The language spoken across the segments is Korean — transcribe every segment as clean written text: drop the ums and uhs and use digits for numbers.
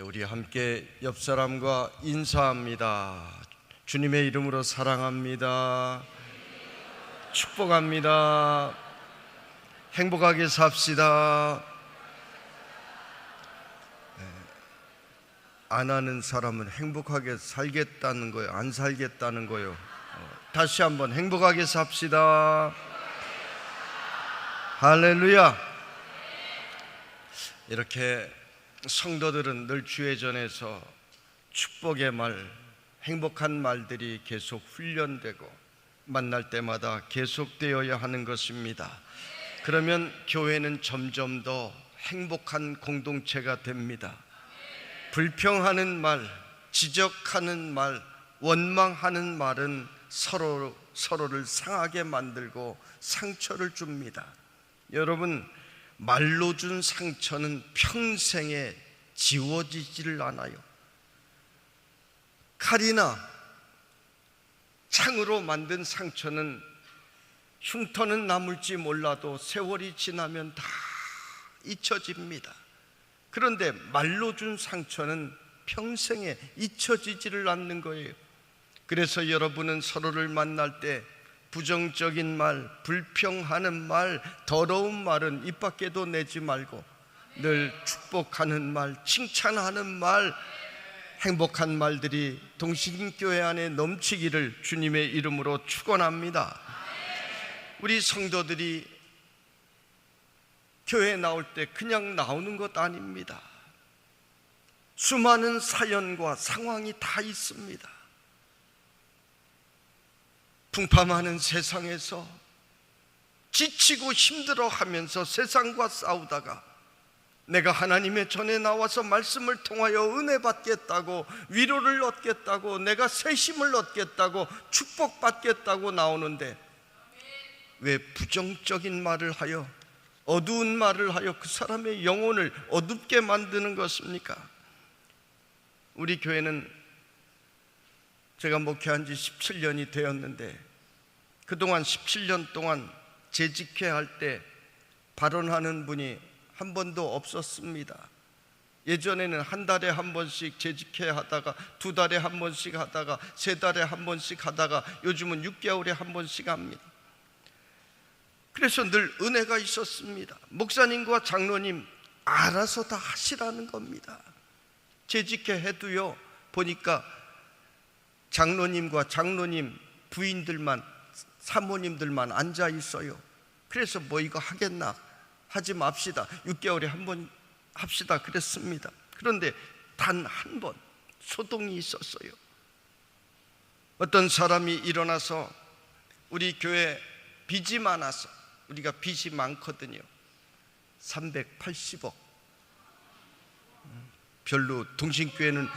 우리 함께 옆 사람과 인사합니다. 주님의 이름으로 사랑합니다. 축복합니다. 행복하게 삽시다. 안 하는 사람은 행복하게 살겠다는 거예요, 안 살겠다는 거예요? 다시 한번 행복하게 삽시다. 할렐루야. 이렇게 성도들은 늘 주회전에서 축복의 말, 행복한 말들이 계속 훈련되고 만날 때마다 계속되어야 하는 것입니다. 그러면 교회는 점점 더 행복한 공동체가 됩니다. 불평하는 말, 지적하는 말, 원망하는 말은 서로를 상하게 만들고 상처를 줍니다. 여러분, 말로 준 상처는 평생에 지워지지를 않아요. 칼이나 창으로 만든 상처는 흉터는 남을지 몰라도 세월이 지나면 다 잊혀집니다. 그런데 말로 준 상처는 평생에 잊혀지지를 않는 거예요. 그래서 여러분은 서로를 만날 때 부정적인 말, 불평하는 말, 더러운 말은 입 밖에도 내지 말고 늘 축복하는 말, 칭찬하는 말, 행복한 말들이 동신교회 안에 넘치기를 주님의 이름으로 축원합니다. 우리 성도들이 교회에 나올 때 그냥 나오는 것 아닙니다. 수많은 사연과 상황이 다 있습니다. 풍파많은 세상에서 지치고 힘들어하면서 세상과 싸우다가 내가 하나님의 전에 나와서 말씀을 통하여 은혜 받겠다고, 위로를 얻겠다고, 내가 새 힘을 얻겠다고, 축복받겠다고 나오는데 왜 부정적인 말을 하여, 어두운 말을 하여 그 사람의 영혼을 어둡게 만드는 것입니까? 우리 교회는 제가 목회한 지 17년이 되었는데 그동안 17년 동안 재직회할 때 발언하는 분이 한 번도 없었습니다. 예전에는 한 달에 한 번씩 재직회 하다가, 두 달에 한 번씩 하다가, 세 달에 한 번씩 하다가, 요즘은 6개월에 한 번씩 합니다. 그래서 늘 은혜가 있었습니다. 목사님과 장로님 알아서 다 하시라는 겁니다. 재직회 해도요, 보니까 장로님과 장로님 부인들만, 사모님들만 앉아 있어요. 그래서 뭐 이거 하겠나, 하지 맙시다, 6개월에 한 번 합시다 그랬습니다. 그런데 단 한 번 소동이 있었어요. 어떤 사람이 일어나서 우리 교회 빚이 많아서, 우리가 빚이 많거든요. 380억. 별로 동신교회는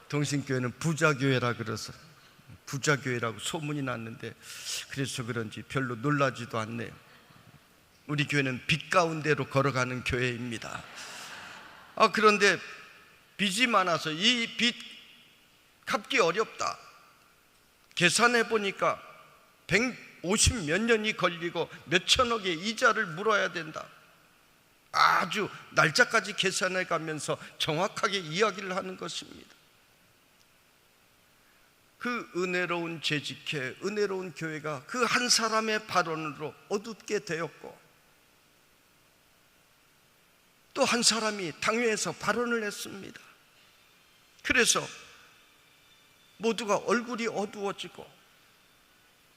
동신교회는 부자교회라 그래서 부자교회라고 소문이 났는데, 그래서 그런지 별로 놀라지도 않네요. 우리 교회는 빚 가운데로 걸어가는 교회입니다. 그런데 빚이 많아서 이 빚 갚기 어렵다. 계산해 보니까 150 몇 년이 걸리고 몇 천억의 이자를 물어야 된다. 아주 날짜까지 계산해 가면서 정확하게 이야기를 하는 것입니다. 그 은혜로운 재직회, 은혜로운 교회가 그 한 사람의 발언으로 어둡게 되었고, 또 한 사람이 당회에서 발언을 했습니다. 그래서 모두가 얼굴이 어두워지고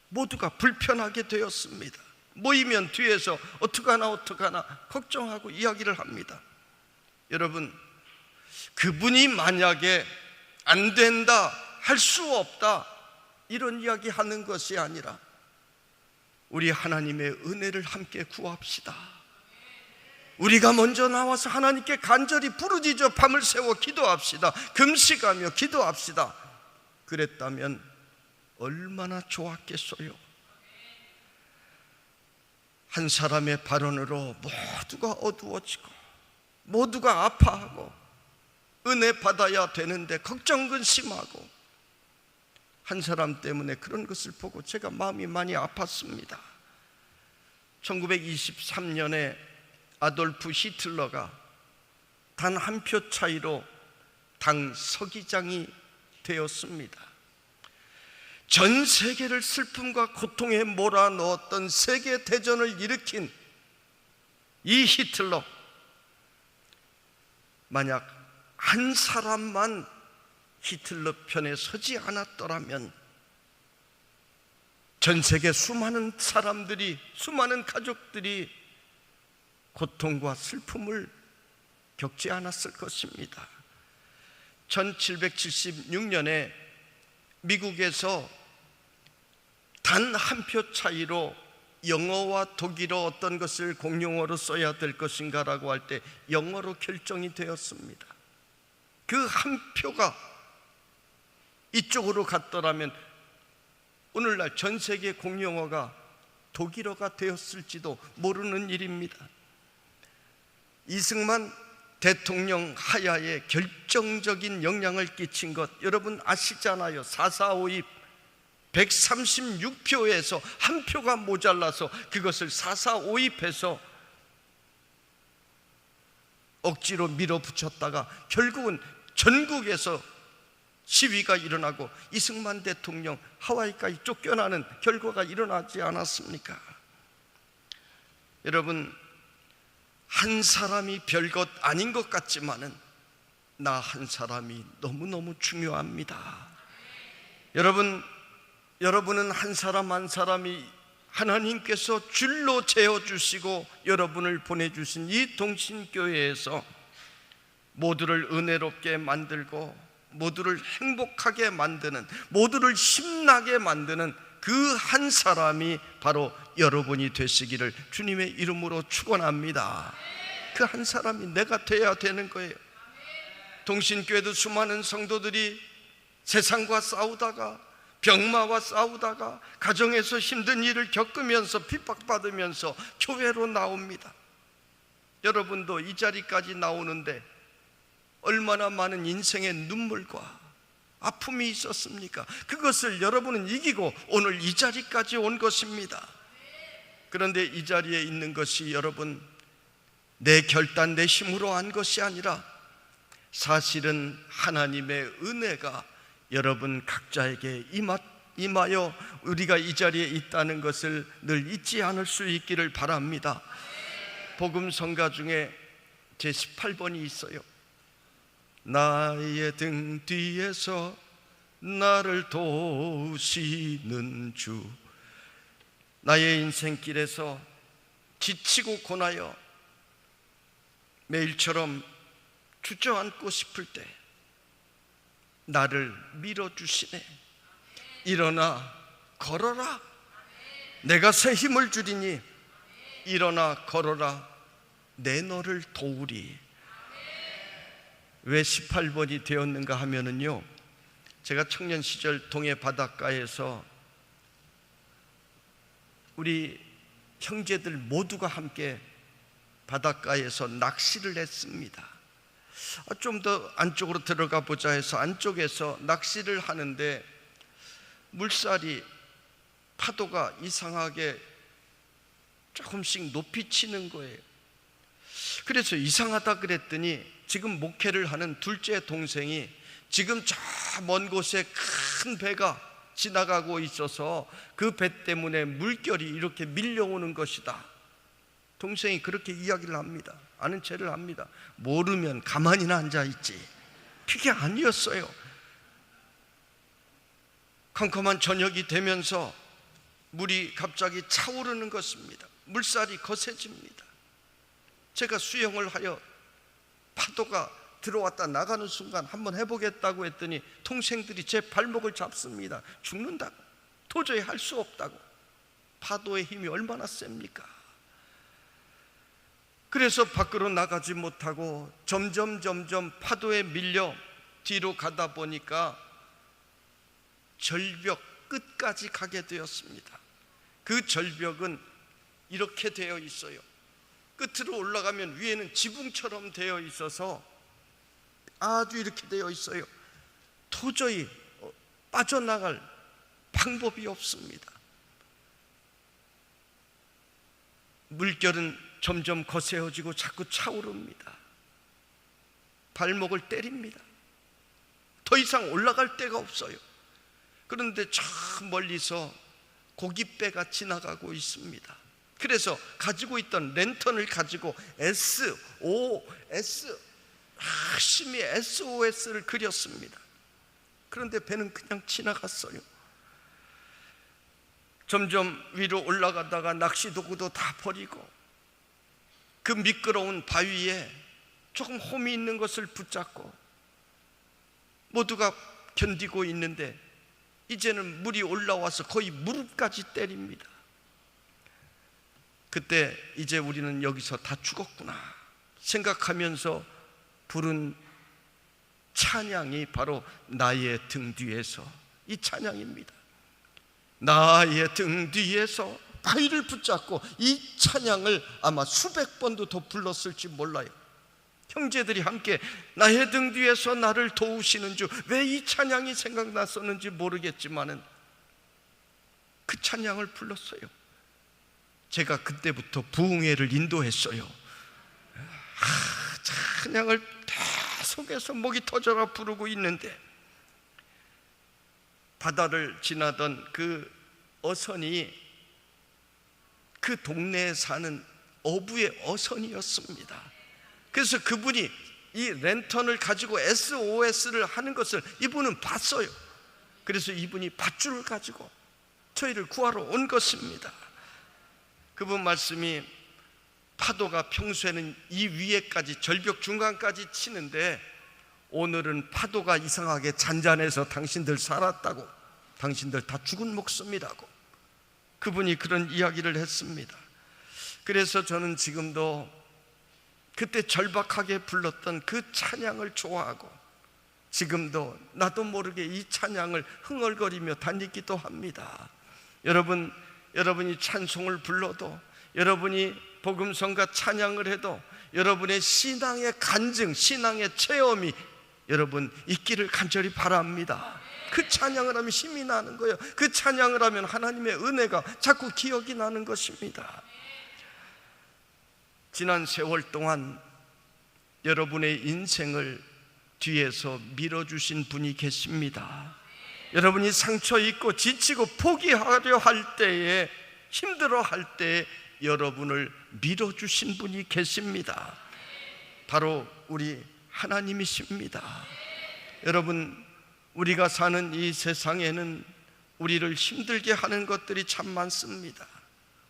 모두가 불편하게 되었습니다. 모이면 뒤에서 어떡하나 걱정하고 이야기를 합니다. 여러분, 그분이 만약에 안 된다, 할 수 없다, 이런 이야기 하는 것이 아니라 우리 하나님의 은혜를 함께 구합시다. 우리가 먼저 나와서 하나님께 간절히 부르짖어 밤을 새워 기도합시다. 금식하며 기도합시다. 그랬다면 얼마나 좋았겠어요. 한 사람의 발언으로 모두가 어두워지고 모두가 아파하고 은혜 받아야 되는데 걱정 근심하고, 한 사람 때문에 그런 것을 보고 제가 마음이 많이 아팠습니다. 1923년에 아돌프 히틀러가 단 한 표 차이로 당 서기장이 되었습니다. 전 세계를 슬픔과 고통에 몰아넣었던 세계 대전을 일으킨 이 히틀러, 만약 한 사람만 히틀러 편에 서지 않았더라면 전 세계 수많은 사람들이, 수많은 가족들이 고통과 슬픔을 겪지 않았을 것입니다. 1776년에 미국에서 단 한 표 차이로 영어와 독일어 어떤 것을 공용어로 써야 될 것인가 라고 할 때 영어로 결정이 되었습니다. 그 한 표가 이쪽으로 갔더라면 오늘날 전 세계 공용어가 독일어가 되었을지도 모르는 일입니다. 이승만 대통령 하야에 결정적인 영향을 끼친 것 여러분 아시잖아요. 4.4.5입 136표에서 한 표가 모자라서 그것을 4.4.5입해서 억지로 밀어붙였다가 결국은 전국에서 시위가 일어나고 이승만 대통령 하와이까지 쫓겨나는 결과가 일어나지 않았습니까? 여러분, 한 사람이 별것 아닌 것 같지만은 나 한 사람이 너무너무 중요합니다. 여러분은 한 사람 한 사람이 하나님께서 줄로 재어주시고 여러분을 보내주신 이 동신교회에서 모두를 은혜롭게 만들고 모두를 행복하게 만드는, 모두를 힘나게 만드는 그 한 사람이 바로 여러분이 되시기를 주님의 이름으로 축원합니다. 그 한 사람이 내가 돼야 되는 거예요. 동신교회도 수많은 성도들이 세상과 싸우다가, 병마와 싸우다가, 가정에서 힘든 일을 겪으면서 핍박받으면서 교회로 나옵니다. 여러분도 이 자리까지 나오는데 얼마나 많은 인생의 눈물과 아픔이 있었습니까? 그것을 여러분은 이기고 오늘 이 자리까지 온 것입니다. 그런데 이 자리에 있는 것이 여러분 내 결단, 내 힘으로 한 것이 아니라 사실은 하나님의 은혜가 여러분 각자에게 임하여 우리가 이 자리에 있다는 것을 늘 잊지 않을 수 있기를 바랍니다. 복음 성가 중에 제 18번이 있어요. 나의 등 뒤에서 나를 도우시는 주. 나의 인생길에서 지치고 고나여 매일처럼 주저앉고 싶을 때 나를 밀어주시네. 일어나 걸어라. 내가 새 힘을 주리니 일어나 걸어라. 내 너를 도우리. 왜 18번이 되었는가 하면은요, 제가 청년 시절 동해 바닷가에서 우리 형제들 모두가 함께 바닷가에서 낚시를 했습니다. 좀 더 안쪽으로 들어가 보자 해서 안쪽에서 낚시를 하는데 물살이, 파도가 이상하게 조금씩 높이 치는 거예요. 그래서 이상하다 그랬더니 지금 목회를 하는 둘째 동생이 지금 저 먼 곳에 큰 배가 지나가고 있어서 그 배 때문에 물결이 이렇게 밀려오는 것이다. 동생이 그렇게 이야기를 합니다. 아는 체를 합니다. 모르면 가만히나 앉아있지. 그게 아니었어요. 컴컴한 저녁이 되면서 물이 갑자기 차오르는 것입니다. 물살이 거세집니다. 제가 수영을 하여 파도가 들어왔다 나가는 순간 한번 해보겠다고 했더니 동생들이 제 발목을 잡습니다. 죽는다고, 도저히 할 수 없다고. 파도의 힘이 얼마나 셉니까? 그래서 밖으로 나가지 못하고 점점 파도에 밀려 뒤로 가다 보니까 절벽 끝까지 가게 되었습니다. 그 절벽은 이렇게 되어 있어요. 끝으로 올라가면 위에는 지붕처럼 되어 있어서 아주 이렇게 되어 있어요. 도저히 빠져나갈 방법이 없습니다. 물결은 점점 거세어지고 자꾸 차오릅니다. 발목을 때립니다. 더 이상 올라갈 데가 없어요. 그런데 저 멀리서 고깃배가 지나가고 있습니다. 그래서 가지고 있던 랜턴을 가지고 SOS, 열심히 SOS를 그렸습니다. 그런데 배는 그냥 지나갔어요. 점점 위로 올라가다가 낚시 도구도 다 버리고 그 미끄러운 바위에 조금 홈이 있는 것을 붙잡고 모두가 견디고 있는데 이제는 물이 올라와서 거의 무릎까지 때립니다. 그때 이제 우리는 여기서 다 죽었구나 생각하면서 부른 찬양이 바로 나의 등 뒤에서, 이 찬양입니다. 나의 등 뒤에서 바위를 붙잡고, 이 찬양을 아마 수백 번도 더 불렀을지 몰라요. 형제들이 함께 나의 등 뒤에서 나를 도우시는 주, 왜 이 찬양이 생각났었는지 모르겠지만은 그 찬양을 불렀어요. 제가 그때부터 부흥회를 인도했어요. 찬양을 계속해서 목이 터져라 부르고 있는데 바다를 지나던 그 어선이 그 동네에 사는 어부의 어선이었습니다. 그래서 그분이 이 랜턴을 가지고 SOS를 하는 것을 이분은 봤어요. 그래서 이분이 밧줄을 가지고 저희를 구하러 온 것입니다. 그분 말씀이, 파도가 평소에는 이 위에까지 절벽 중간까지 치는데 오늘은 파도가 이상하게 잔잔해서 당신들 살았다고, 당신들 다 죽은 목숨이라고 그분이 그런 이야기를 했습니다. 그래서 저는 지금도 그때 절박하게 불렀던 그 찬양을 좋아하고 지금도 나도 모르게 이 찬양을 흥얼거리며 다니기도 합니다. 여러분이 찬송을 불러도, 여러분이 복음성가 찬양을 해도 여러분의 신앙의 간증, 신앙의 체험이 여러분 있기를 간절히 바랍니다. 그 찬양을 하면 힘이 나는 거예요. 그 찬양을 하면 하나님의 은혜가 자꾸 기억이 나는 것입니다. 지난 세월 동안 여러분의 인생을 뒤에서 밀어주신 분이 계십니다. 여러분이 상처 있고 지치고 포기하려 할 때에, 힘들어 할 때에 여러분을 밀어주신 분이 계십니다. 바로 우리 하나님이십니다. 여러분, 우리가 사는 이 세상에는 우리를 힘들게 하는 것들이 참 많습니다.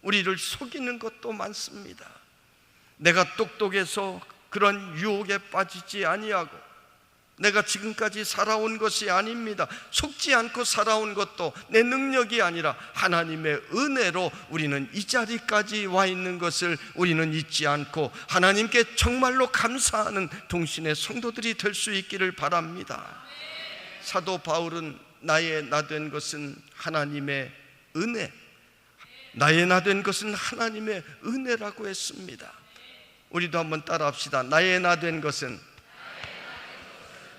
우리를 속이는 것도 많습니다. 내가 똑똑해서 그런 유혹에 빠지지 아니하고 내가 지금까지 살아온 것이 아닙니다. 속지 않고 살아온 것도 내 능력이 아니라 하나님의 은혜로 우리는 이 자리까지 와 있는 것을 우리는 잊지 않고 하나님께 정말로 감사하는 동신의 성도들이 될 수 있기를 바랍니다. 사도 바울은 나의 나된 것은 하나님의 은혜, 나의 나된 것은 하나님의 은혜라고 했습니다. 우리도 한번 따라합시다. 나의 나된 것은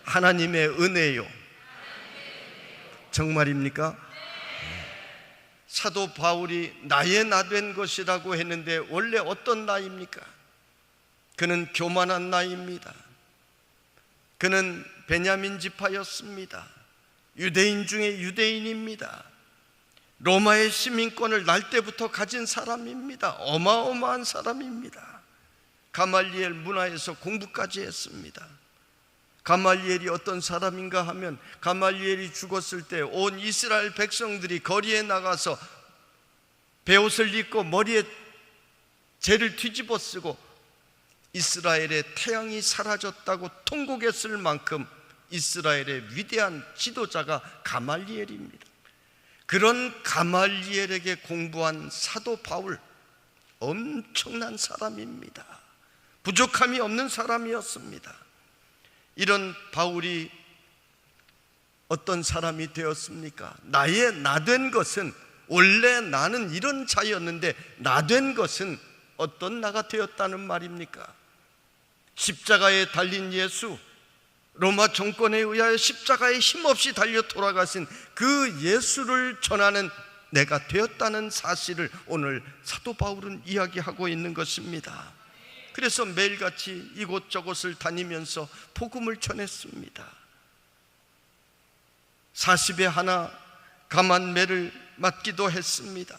하나님의 은혜요. 정말입니까? 사도 바울이 나의 나된 것이라고 했는데 원래 어떤 나입니까? 그는 교만한 나입니다. 그는 베냐민 지파였습니다. 유대인 중에 유대인입니다. 로마의 시민권을 날 때부터 가진 사람입니다. 어마어마한 사람입니다. 가말리엘 문화에서 공부까지 했습니다. 가말리엘이 어떤 사람인가 하면, 가말리엘이 죽었을 때 온 이스라엘 백성들이 거리에 나가서 베옷을 입고 머리에 재를 뒤집어 쓰고 이스라엘의 태양이 사라졌다고 통곡했을 만큼 이스라엘의 위대한 지도자가 가말리엘입니다. 그런 가말리엘에게 공부한 사도 바울, 엄청난 사람입니다. 부족함이 없는 사람이었습니다. 이런 바울이 어떤 사람이 되었습니까? 나의 나된 것은, 원래 나는 이런 자였는데 나된 것은 어떤 나가 되었다는 말입니까? 십자가에 달린 예수, 로마 정권에 의하여 십자가에 힘없이 달려 돌아가신 그 예수를 전하는 내가 되었다는 사실을 오늘 사도 바울은 이야기하고 있는 것입니다. 그래서 매일같이 이곳저곳을 다니면서 복음을 전했습니다. 40에 하나 감한매를 맞기도 했습니다.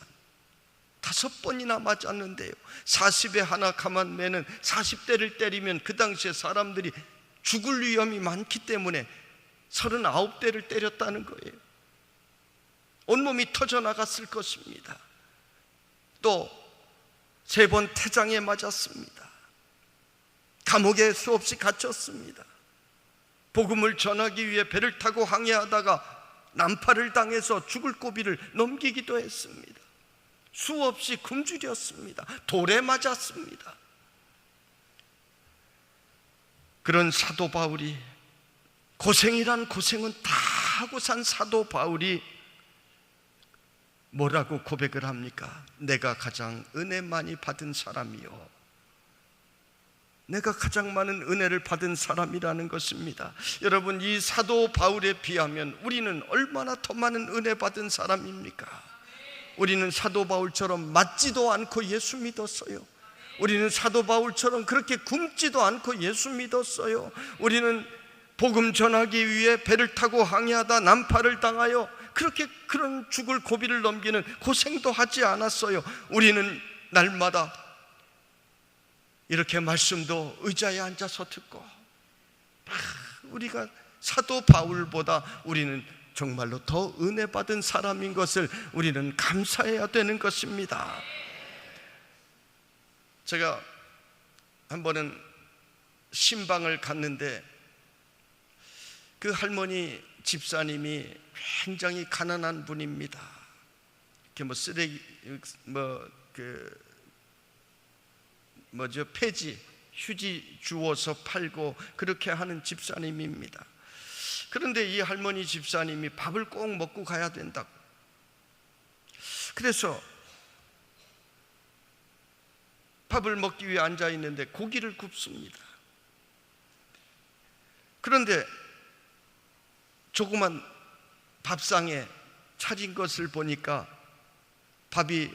5번이나 맞았는데요, 40에 하나 감한매는 40대를 때리면 그 당시에 사람들이 죽을 위험이 많기 때문에 39대를 때렸다는 거예요. 온몸이 터져나갔을 것입니다. 또 3번 태장에 맞았습니다. 감옥에 수없이 갇혔습니다. 복음을 전하기 위해 배를 타고 항해하다가 난파를 당해서 죽을 고비를 넘기기도 했습니다. 수없이 굶주렸습니다. 돌에 맞았습니다. 그런 사도 바울이, 고생이란 고생은 다 하고 산 사도 바울이 뭐라고 고백을 합니까? 내가 가장 은혜 많이 받은 사람이요, 내가 가장 많은 은혜를 받은 사람이라는 것입니다. 여러분, 이 사도 바울에 비하면 우리는 얼마나 더 많은 은혜 받은 사람입니까? 우리는 사도 바울처럼 맞지도 않고 예수 믿었어요. 우리는 사도 바울처럼 그렇게 굶지도 않고 예수 믿었어요. 우리는 복음 전하기 위해 배를 타고 항해하다 난파를 당하여 그런 죽을 고비를 넘기는 고생도 하지 않았어요. 우리는 날마다 이렇게 말씀도 의자에 앉아서 듣고, 우리가 사도 바울보다 우리는 정말로 더 은혜 받은 사람인 것을 우리는 감사해야 되는 것입니다. 제가 한 번은 신방을 갔는데 그 할머니 집사님이 굉장히 가난한 분입니다. 이렇게 쓰레기 폐지, 휴지 주워서 팔고 그렇게 하는 집사님입니다. 그런데 이 할머니 집사님이 밥을 꼭 먹고 가야 된다고, 그래서 밥을 먹기 위해 앉아 있는데 고기를 굽습니다. 그런데 조그만 밥상에 차린 것을 보니까 밥이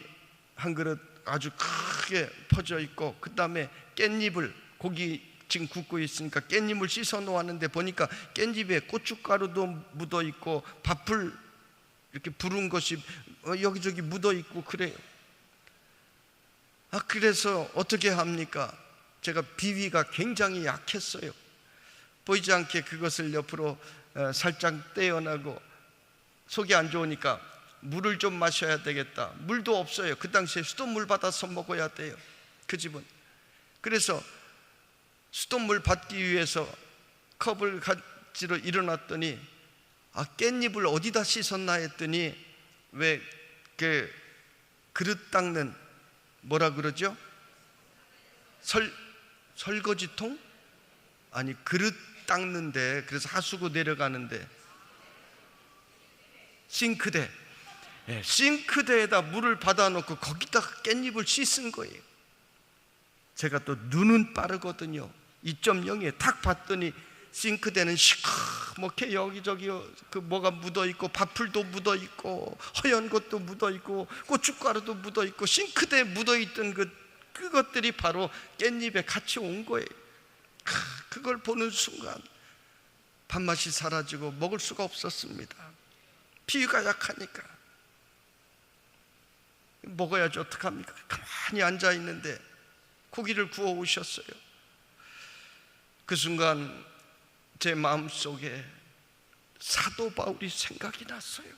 한 그릇 아주 크게 퍼져 있고, 그 다음에 깻잎을, 고기 지금 굽고 있으니까 깻잎을 씻어 놓았는데 보니까 깻잎에 고춧가루도 묻어 있고 밥풀 이렇게 부른 것이 여기저기 묻어 있고 그래요. 그래서 어떻게 합니까? 제가 비위가 굉장히 약했어요. 보이지 않게 그것을 옆으로 살짝 떼어내고, 속이 안 좋으니까 물을 좀 마셔야 되겠다. 물도 없어요. 그 당시에 수돗물 받아서 먹어야 돼요, 그 집은. 그래서 수돗물 받기 위해서 컵을 가지러 일어났더니 깻잎을 어디다 씻었나 했더니, 왜 그 그릇 닦는, 뭐라 그러죠? 설거지통? 아니, 그릇 닦는데, 그래서 하수구 내려가는데 싱크대, 싱크대에다 물을 받아놓고 거기다 깻잎을 씻은 거예요. 제가 또 눈은 빠르거든요. 2.0에 탁 봤더니 싱크대는 시커멓게 여기저기 그 뭐가 묻어있고, 밥풀도 묻어있고, 허연 것도 묻어있고, 고춧가루도 묻어있고, 싱크대에 묻어있던 그것들이 바로 깻잎에 같이 온 거예요. 그걸 보는 순간 밥맛이 사라지고 먹을 수가 없었습니다. 비위가 약하니까. 먹어야지 어떡합니까? 가만히 앉아있는데 고기를 구워 오셨어요. 그 순간 제 마음속에 사도 바울이 생각이 났어요.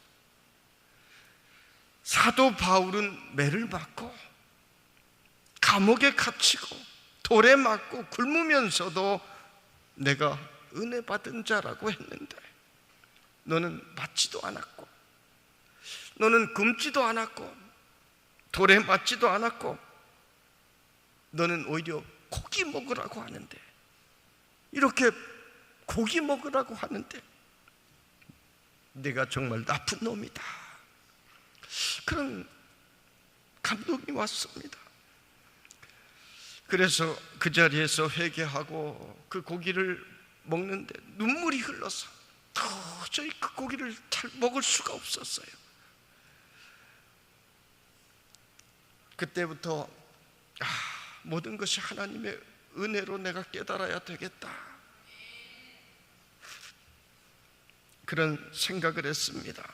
사도 바울은 매를 맞고 감옥에 갇히고 돌에 맞고 굶으면서도 내가 은혜 받은 자라고 했는데, 너는 맞지도 않았고, 너는 굶지도 않았고, 돌에 맞지도 않았고, 너는 오히려 고기 먹으라고 하는데, 이렇게 고기 먹으라고 하는데 내가 정말 나쁜 놈이다. 그런 감동이 왔습니다. 그래서 그 자리에서 회개하고 그 고기를 먹는데 눈물이 흘러서 도저히 그 고기를 잘 먹을 수가 없었어요. 그때부터 모든 것이 하나님의 은혜로 내가 깨달아야 되겠다, 그런 생각을 했습니다.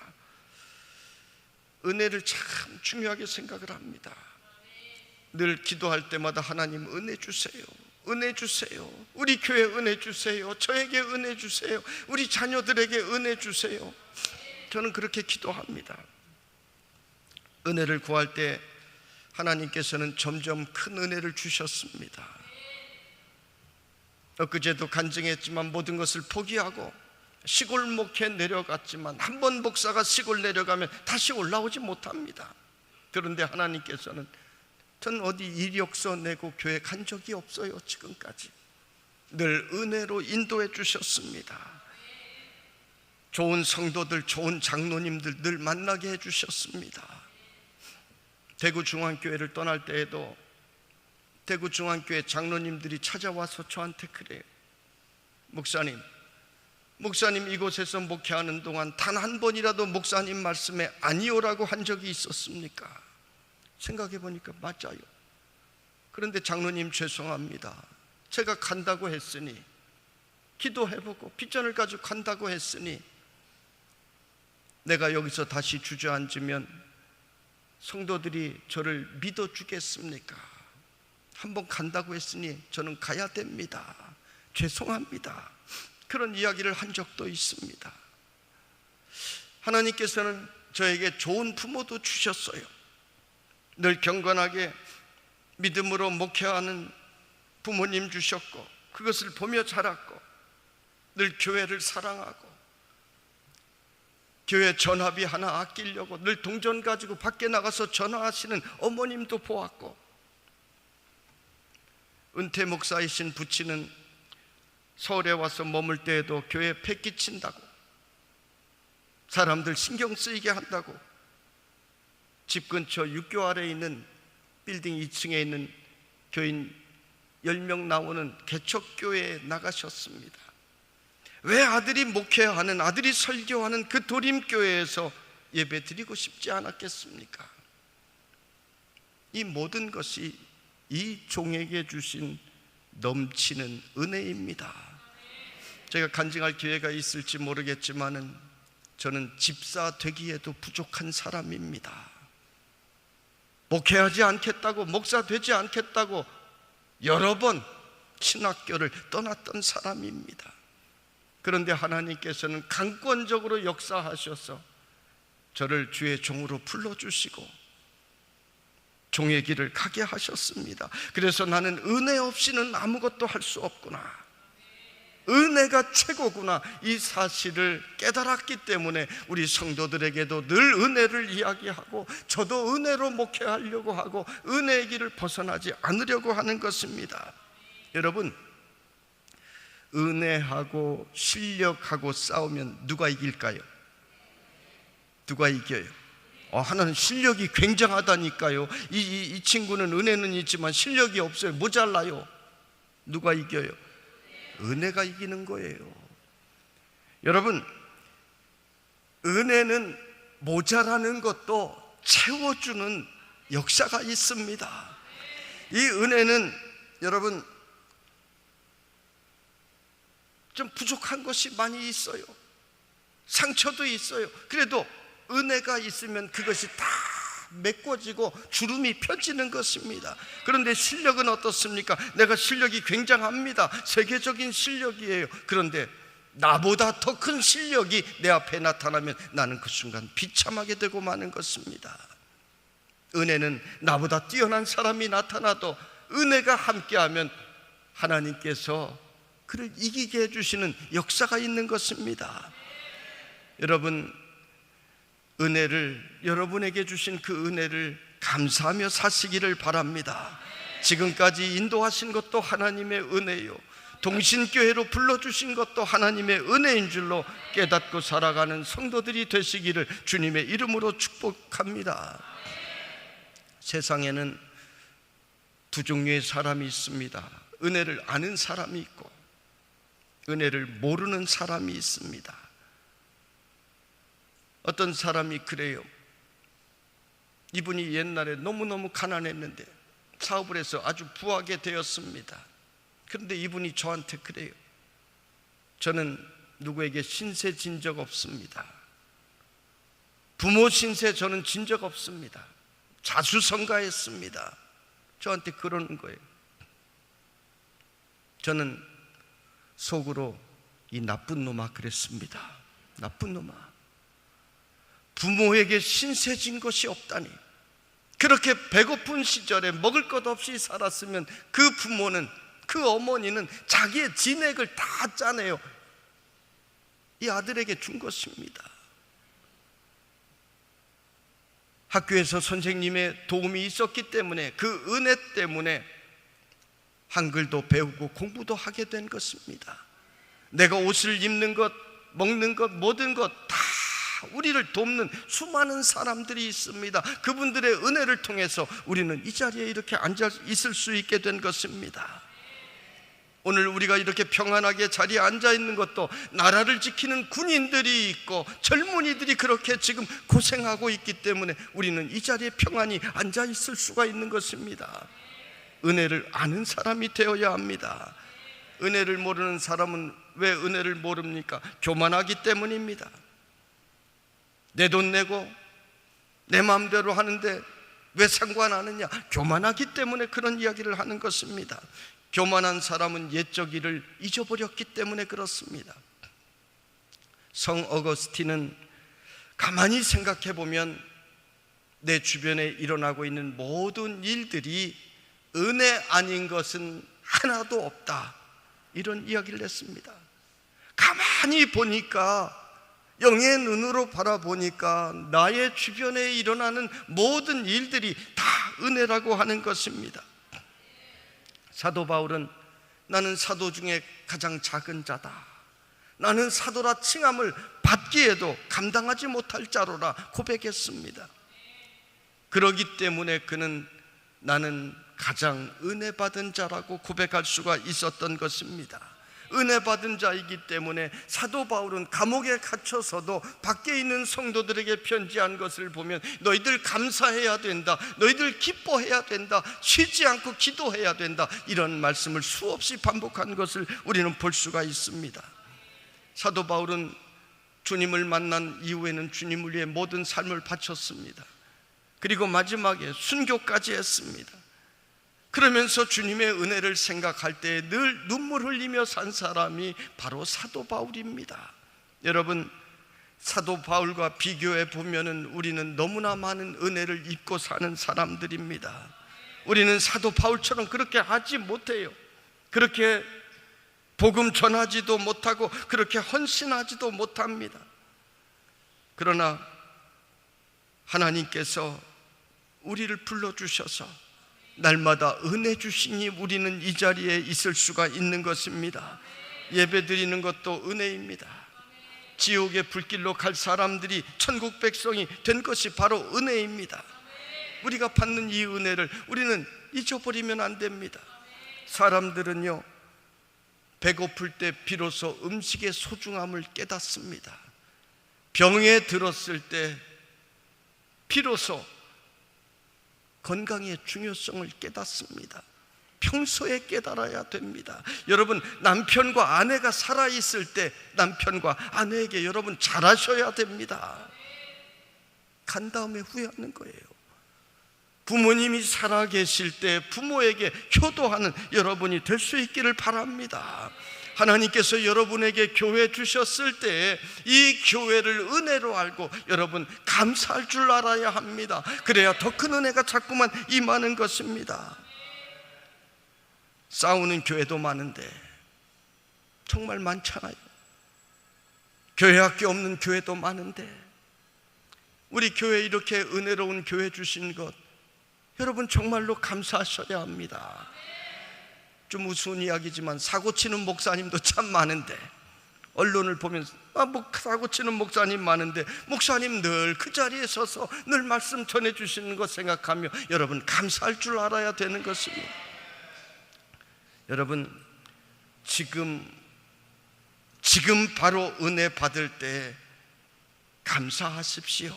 은혜를 참 중요하게 생각을 합니다. 늘 기도할 때마다 하나님 은혜 주세요, 은혜 주세요, 우리 교회 은혜 주세요, 저에게 은혜 주세요, 우리 자녀들에게 은혜 주세요. 저는 그렇게 기도합니다. 은혜를 구할 때 하나님께서는 점점 큰 은혜를 주셨습니다. 엊그제도 간증했지만 모든 것을 포기하고 시골 목회 내려갔지만 한 번 목사가 시골 내려가면 다시 올라오지 못합니다. 그런데 하나님께서는, 전 어디 이력서 내고 교회 간 적이 없어요. 지금까지 늘 은혜로 인도해 주셨습니다. 좋은 성도들, 좋은 장로님들 늘 만나게 해 주셨습니다. 대구중앙교회를 떠날 때에도 대구중앙교회 장로님들이 찾아와서 저한테 그래요. 목사님 이곳에서 목회하는 동안 단 한 번이라도 목사님 말씀에 아니오라고 한 적이 있었습니까? 생각해 보니까 맞아요. 그런데 장로님 죄송합니다. 제가 간다고 했으니, 기도해보고 빗전을 가지고 간다고 했으니 내가 여기서 다시 주저앉으면 성도들이 저를 믿어주겠습니까? 한번 간다고 했으니 저는 가야 됩니다. 죄송합니다. 그런 이야기를 한 적도 있습니다. 하나님께서는 저에게 좋은 부모도 주셨어요. 늘 경건하게 믿음으로 목회하는 부모님 주셨고, 그것을 보며 자랐고, 늘 교회를 사랑하고 교회 전화비 하나 아끼려고 늘 동전 가지고 밖에 나가서 전화하시는 어머님도 보았고, 은퇴 목사이신 부친은 서울에 와서 머물 때에도 교회에 패기친다고, 사람들 신경 쓰이게 한다고 집 근처 육교 아래에 있는 빌딩 2층에 있는 교인 10명 나오는 개척교회에 나가셨습니다. 왜 아들이 목회하는, 아들이 설교하는 그 도림교회에서 예배 드리고 싶지 않았겠습니까? 이 모든 것이 이 종에게 주신 넘치는 은혜입니다. 제가 간증할 기회가 있을지 모르겠지만은 저는 집사 되기에도 부족한 사람입니다. 목회하지 않겠다고, 목사 되지 않겠다고 여러 번 신학교를 떠났던 사람입니다. 그런데 하나님께서는 강권적으로 역사하셔서 저를 주의 종으로 불러주시고 종의 길을 가게 하셨습니다. 그래서 나는 은혜 없이는 아무것도 할 수 없구나, 은혜가 최고구나, 이 사실을 깨달았기 때문에 우리 성도들에게도 늘 은혜를 이야기하고 저도 은혜로 목회하려고 하고 은혜의 길을 벗어나지 않으려고 하는 것입니다. 여러분, 은혜하고 실력하고 싸우면 누가 이길까요? 누가 이겨요? 하나는 실력이 굉장하다니까요. 이 친구는 은혜는 있지만 실력이 없어요. 모자라요. 누가 이겨요? 은혜가 이기는 거예요. 여러분, 은혜는 모자라는 것도 채워주는 역사가 있습니다. 이 은혜는 여러분 좀 부족한 것이 많이 있어요. 상처도 있어요. 그래도 은혜가 있으면 그것이 다 메꿔지고 주름이 펴지는 것입니다. 그런데 실력은 어떻습니까? 내가 실력이 굉장합니다. 세계적인 실력이에요. 그런데 나보다 더 큰 실력이 내 앞에 나타나면 나는 그 순간 비참하게 되고 마는 것입니다. 은혜는 나보다 뛰어난 사람이 나타나도 은혜가 함께하면 하나님께서 그를 이기게 해주시는 역사가 있는 것입니다. 여러분, 은혜를, 여러분에게 주신 그 은혜를 감사하며 사시기를 바랍니다. 지금까지 인도하신 것도 하나님의 은혜요, 동신교회로 불러주신 것도 하나님의 은혜인 줄로 깨닫고 살아가는 성도들이 되시기를 주님의 이름으로 축복합니다. 세상에는 두 종류의 사람이 있습니다. 은혜를 아는 사람이 있고 은혜를 모르는 사람이 있습니다. 어떤 사람이 그래요. 이분이 옛날에 너무너무 가난했는데 사업을 해서 아주 부하게 되었습니다. 그런데 이분이 저한테 그래요. 저는 누구에게 신세 진 적 없습니다. 부모 신세 저는 진 적 없습니다. 자수성가했습니다. 저한테 그러는 거예요. 저는 속으로 이 나쁜 놈아 그랬습니다. 나쁜 놈아, 부모에게 신세 진 것이 없다니. 그렇게 배고픈 시절에 먹을 것 없이 살았으면 그 부모는, 그 어머니는 자기의 진액을 다 짜내요 이 아들에게 준 것입니다. 학교에서 선생님의 도움이 있었기 때문에, 그 은혜 때문에 한글도 배우고 공부도 하게 된 것입니다. 내가 옷을 입는 것, 먹는 것, 모든 것 다 우리를 돕는 수많은 사람들이 있습니다. 그분들의 은혜를 통해서 우리는 이 자리에 이렇게 앉아 있을 수 있게 된 것입니다. 오늘 우리가 이렇게 평안하게 자리에 앉아 있는 것도 나라를 지키는 군인들이 있고 젊은이들이 그렇게 지금 고생하고 있기 때문에 우리는 이 자리에 평안히 앉아 있을 수가 있는 것입니다. 은혜를 아는 사람이 되어야 합니다. 은혜를 모르는 사람은 왜 은혜를 모릅니까? 교만하기 때문입니다. 내 돈 내고 내 마음대로 하는데 왜 상관하느냐? 교만하기 때문에 그런 이야기를 하는 것입니다. 교만한 사람은 옛적 일을 잊어버렸기 때문에 그렇습니다. 성 어거스틴은 가만히 생각해 보면 내 주변에 일어나고 있는 모든 일들이 은혜 아닌 것은 하나도 없다, 이런 이야기를 했습니다. 가만히 보니까, 영의 눈으로 바라보니까 나의 주변에 일어나는 모든 일들이 다 은혜라고 하는 것입니다. 사도 바울은 나는 사도 중에 가장 작은 자다, 나는 사도라 칭함을 받기에도 감당하지 못할 자로라 고백했습니다. 그러기 때문에 그는 나는 가장 은혜 받은 자라고 고백할 수가 있었던 것입니다. 은혜 받은 자이기 때문에 사도 바울은 감옥에 갇혀서도 밖에 있는 성도들에게 편지한 것을 보면 너희들 감사해야 된다, 너희들 기뻐해야 된다, 쉬지 않고 기도해야 된다, 이런 말씀을 수없이 반복한 것을 우리는 볼 수가 있습니다. 사도 바울은 주님을 만난 이후에는 주님을 위해 모든 삶을 바쳤습니다. 그리고 마지막에 순교까지 했습니다. 그러면서 주님의 은혜를 생각할 때 늘 눈물 흘리며 산 사람이 바로 사도 바울입니다. 여러분, 사도 바울과 비교해 보면은 우리는 너무나 많은 은혜를 입고 사는 사람들입니다. 우리는 사도 바울처럼 그렇게 하지 못해요. 그렇게 복음 전하지도 못하고 그렇게 헌신하지도 못합니다. 그러나 하나님께서 우리를 불러주셔서 날마다 은혜 주시니 우리는 이 자리에 있을 수가 있는 것입니다. 예배 드리는 것도 은혜입니다. 지옥의 불길로 갈 사람들이 천국 백성이 된 것이 바로 은혜입니다. 우리가 받는 이 은혜를 우리는 잊어버리면 안 됩니다. 사람들은요, 배고플 때 비로소 음식의 소중함을 깨닫습니다. 병에 들었을 때 비로소 건강의 중요성을 깨닫습니다. 평소에 깨달아야 됩니다. 여러분, 남편과 아내가 살아있을 때 남편과 아내에게 여러분 잘하셔야 됩니다. 간 다음에 후회하는 거예요. 부모님이 살아계실 때 부모에게 효도하는 여러분이 될 수 있기를 바랍니다. 하나님께서 여러분에게 교회 주셨을 때 이 교회를 은혜로 알고 여러분 감사할 줄 알아야 합니다. 그래야 더 큰 은혜가 자꾸만 임하는 것입니다. 싸우는 교회도 많은데 정말 많잖아요. 교회 학교 없는 교회도 많은데 우리 교회 이렇게 은혜로운 교회 주신 것 여러분 정말로 감사하셔야 합니다. 좀 우스운 이야기지만 사고치는 목사님도 참 많은데, 언론을 보면 사고치는 목사님 많은데 목사님 늘 그 자리에 서서 늘 말씀 전해주시는 것 생각하며 여러분 감사할 줄 알아야 되는 것입니다. 여러분, 지금 바로 은혜 받을 때 감사하십시오.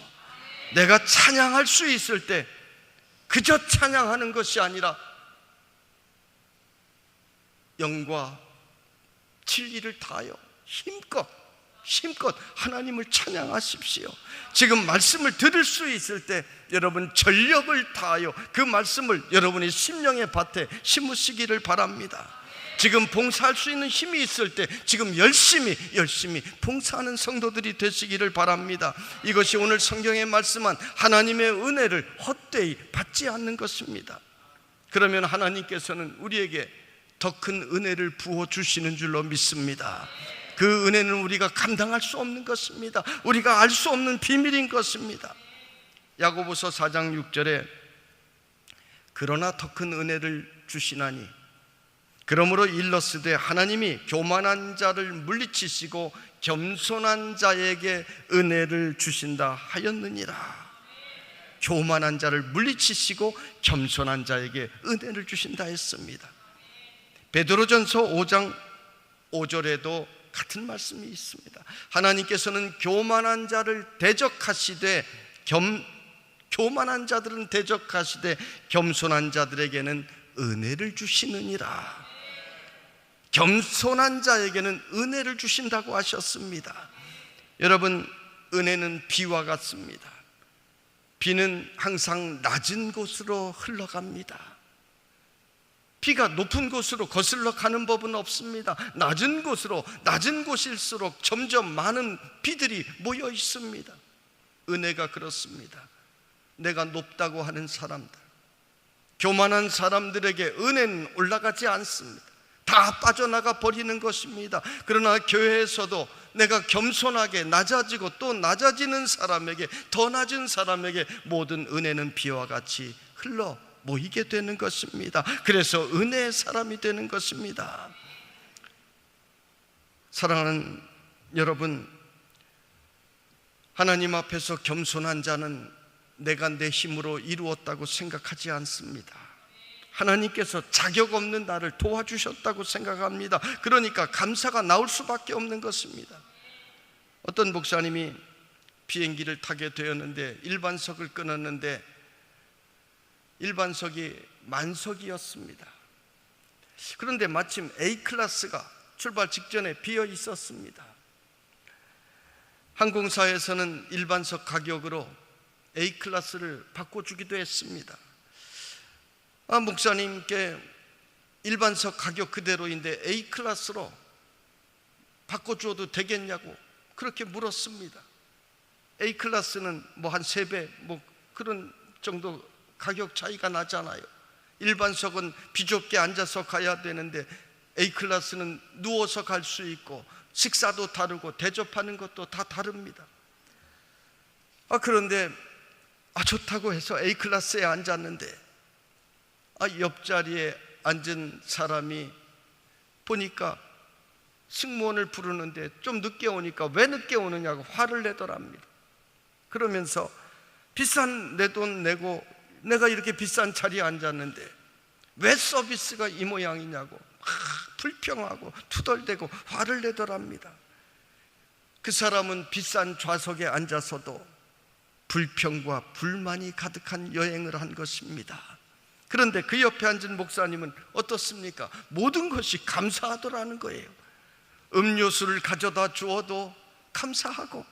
내가 찬양할 수 있을 때 그저 찬양하는 것이 아니라 영과 진리를 다하여 힘껏 하나님을 찬양하십시오. 지금 말씀을 들을 수 있을 때 여러분 전력을 다하여 그 말씀을 여러분의 심령의 밭에 심으시기를 바랍니다. 지금 봉사할 수 있는 힘이 있을 때 지금 열심히 봉사하는 성도들이 되시기를 바랍니다. 이것이 오늘 성경에 말씀한 하나님의 은혜를 헛되이 받지 않는 것입니다. 그러면 하나님께서는 우리에게 더 큰 은혜를 부어주시는 줄로 믿습니다. 그 은혜는 우리가 감당할 수 없는 것입니다. 우리가 알 수 없는 비밀인 것입니다. 야고보서 4장 6절에 그러나 더 큰 은혜를 주시나니 그러므로 일러스되 하나님이 교만한 자를 물리치시고 겸손한 자에게 은혜를 주신다 하였느니라. 교만한 자를 물리치시고 겸손한 자에게 은혜를 주신다 했습니다. 베드로전서 5장 5절에도 같은 말씀이 있습니다. 하나님께서는 교만한 자를 대적하시되 교만한 자들은 대적하시되 겸손한 자들에게는 은혜를 주시느니라. 겸손한 자에게는 은혜를 주신다고 하셨습니다. 여러분, 은혜는 비와 같습니다. 비는 항상 낮은 곳으로 흘러갑니다. 비가 높은 곳으로 거슬러 가는 법은 없습니다. 낮은 곳일수록 점점 많은 비들이 모여 있습니다. 은혜가 그렇습니다. 내가 높다고 하는 사람들, 교만한 사람들에게 은혜는 올라가지 않습니다. 다 빠져나가 버리는 것입니다. 그러나 교회에서도 내가 겸손하게 낮아지고 또 낮아지는 사람에게, 더 낮은 사람에게 모든 은혜는 비와 같이 흘러 모이게 되는 것입니다. 그래서 은혜의 사람이 되는 것입니다. 사랑하는 여러분, 하나님 앞에서 겸손한 자는 내가 내 힘으로 이루었다고 생각하지 않습니다. 하나님께서 자격 없는 나를 도와주셨다고 생각합니다. 그러니까 감사가 나올 수밖에 없는 것입니다. 어떤 목사님이 비행기를 타게 되었는데 일반석을 끊었는데 일반석이 만석이었습니다. 그런데 마침 A클래스가 출발 직전에 비어 있었습니다. 항공사에서는 일반석 가격으로 A클래스를 바꿔주기도 했습니다. 목사님께 일반석 가격 그대로인데 A클래스로 바꿔주어도 되겠냐고 그렇게 물었습니다. A클래스는 한 3배 그런 정도 가격 차이가 나잖아요. 일반석은 비좁게 앉아서 가야 되는데 A클래스는 누워서 갈 수 있고 식사도 다르고 대접하는 것도 다 다릅니다. 그런데 좋다고 해서 A클래스에 앉았는데 옆자리에 앉은 사람이 보니까 승무원을 부르는데 좀 늦게 오니까 왜 늦게 오느냐고 화를 내더랍니다. 그러면서 비싼 내 돈 내고 내가 이렇게 비싼 자리에 앉았는데 왜 서비스가 이 모양이냐고 불평하고 투덜대고 화를 내더랍니다. 그 사람은 비싼 좌석에 앉아서도 불평과 불만이 가득한 여행을 한 것입니다. 그런데 그 옆에 앉은 목사님은 어떻습니까? 모든 것이 감사하더라는 거예요. 음료수를 가져다 주어도 감사하고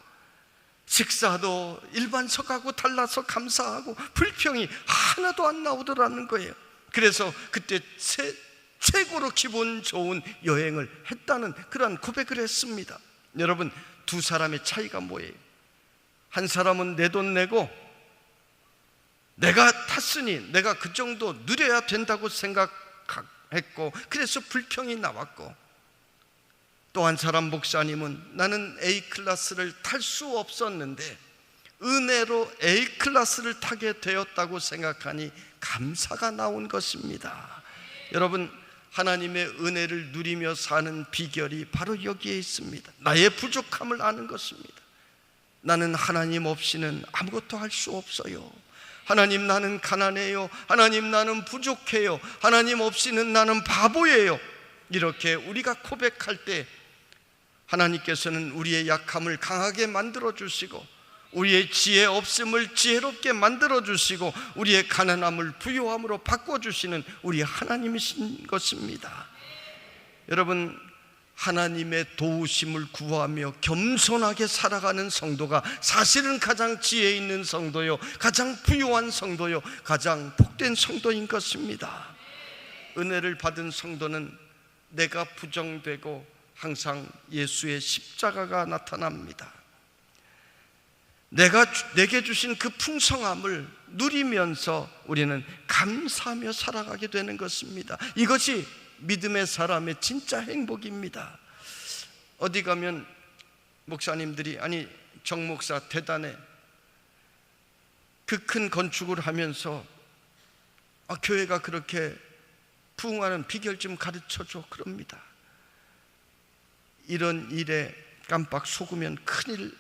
식사도 일반석하고 달라서 감사하고 불평이 하나도 안 나오더라는 거예요. 그래서 그때 최고로 기분 좋은 여행을 했다는 그런 고백을 했습니다. 여러분, 두 사람의 차이가 뭐예요? 한 사람은 내 돈 내고 내가 탔으니 내가 그 정도 누려야 된다고 생각했고 그래서 불평이 나왔고, 또 한 사람 목사님은 나는 A클래스를 탈 수 없었는데 은혜로 A클래스를 타게 되었다고 생각하니 감사가 나온 것입니다. 여러분, 하나님의 은혜를 누리며 사는 비결이 바로 여기에 있습니다. 나의 부족함을 아는 것입니다. 나는 하나님 없이는 아무것도 할 수 없어요. 하나님, 나는 가난해요. 하나님, 나는 부족해요. 하나님 없이는 나는 바보예요. 이렇게 우리가 고백할 때 하나님께서는 우리의 약함을 강하게 만들어 주시고 우리의 지혜 없음을 지혜롭게 만들어 주시고 우리의 가난함을 부요함으로 바꿔주시는 우리 하나님이신 것입니다. 여러분, 하나님의 도우심을 구하며 겸손하게 살아가는 성도가 사실은 가장 지혜 있는 성도요, 가장 부유한 성도요, 가장 복된 성도인 것입니다. 은혜를 받은 성도는 내가 부정되고 항상 예수의 십자가가 나타납니다. 내게 주신 그 풍성함을 누리면서 우리는 감사하며 살아가게 되는 것입니다. 이것이 믿음의 사람의 진짜 행복입니다. 어디 가면 목사님들이, 아니 정목사 대단해, 그 큰 건축을 하면서 교회가 그렇게 부흥하는 비결 좀 가르쳐줘 그럽니다. 이런 일에 깜빡 속으면 큰일